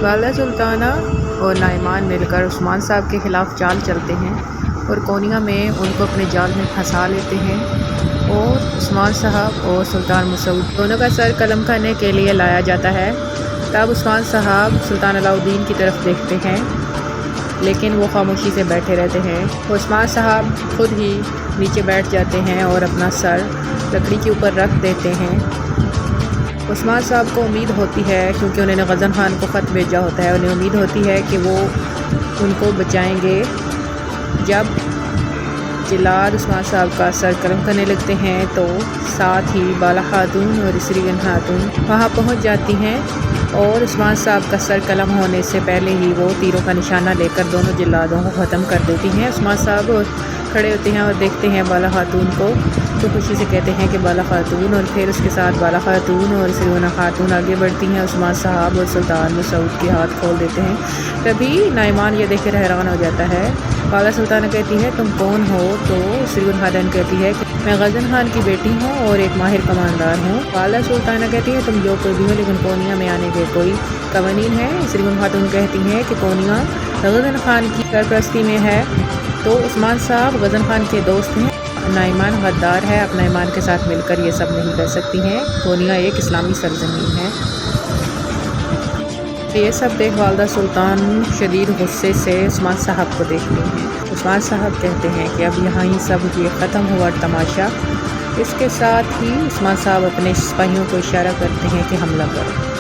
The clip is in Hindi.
वाला सुल्ताना और नाइमान मिलकर उस्मान साहब के ख़िलाफ़ चाल चलते हैं और कोनिया में उनको अपने जाल में फंसा लेते हैं और उस्मान साहब और सुल्तान मसूद दोनों का सर कलम करने के लिए लाया जाता है। तब उस्मान साहब सुल्तान अलाउद्दीन की तरफ देखते हैं, लेकिन वो खामोशी से बैठे रहते हैं। उस्मान साहब खुद ही नीचे बैठ जाते हैं और अपना सर लकड़ी के ऊपर रख देते हैं। उस्मान साहब को उम्मीद होती है, क्योंकि उन्होंने गज़न खान को ख़त भेजा होता है, उन्हें उम्मीद होती है कि वो उनको बचाएंगे। जब जिलाद उस्मान साहब का सर कलम करने लगते हैं तो साथ ही बाला खातून और इसरीगन खातून वहाँ पहुँच जाती हैं और उस्मान साहब का सर कलम होने से पहले ही वो तीरों का निशाना लेकर दोनों जिलादों को ख़त्म कर देती हैं। उस्मान साहब खड़े होते हैं और देखते हैं बाला खातून को, तो खुशी से कहते हैं कि बाला खातून, और फिर उसके साथ बाला खातून और इसरीगन खातून आगे बढ़ती हैं। उस्मान साहब और सुल्तान मसूद के हाथ खोल देते हैं। तभी नाइमान ये देख कर हैरान हो जाता है। बाला सुल्ताना कहती है तुम कौन हो? तो इसरीगन खातून कहती है कि मैं गज़न खान की बेटी हूँ और एक माहिर कमांडर हूँ। बाला सुल्ताना कहती है तुम जो कोई भी हो, लेकिन कोनिया में आने के कोई कवानीन है? इसरीगन खातून कहती हैं कि कोनिया गज़न खान की सरपरस्ती में है। तो उस्मान साहब गज़न खान के दोस्त हैं, नाइमान गद्दार है, अब नाइमान के साथ मिलकर ये सब नहीं कर सकती हैं। कोनिया एक इस्लामी सरजमीन है। ये सब देख वालदा सुल्तान शदीद गुस्से से उस्मान साहब को देखती हैं। उस्मान साहब कहते हैं कि अब यहाँ ही सब ये ख़त्म हुआ तमाशा। इसके साथ ही उस्मान साहब अपने सिपाहियों को इशारा करते हैं कि हमला करो।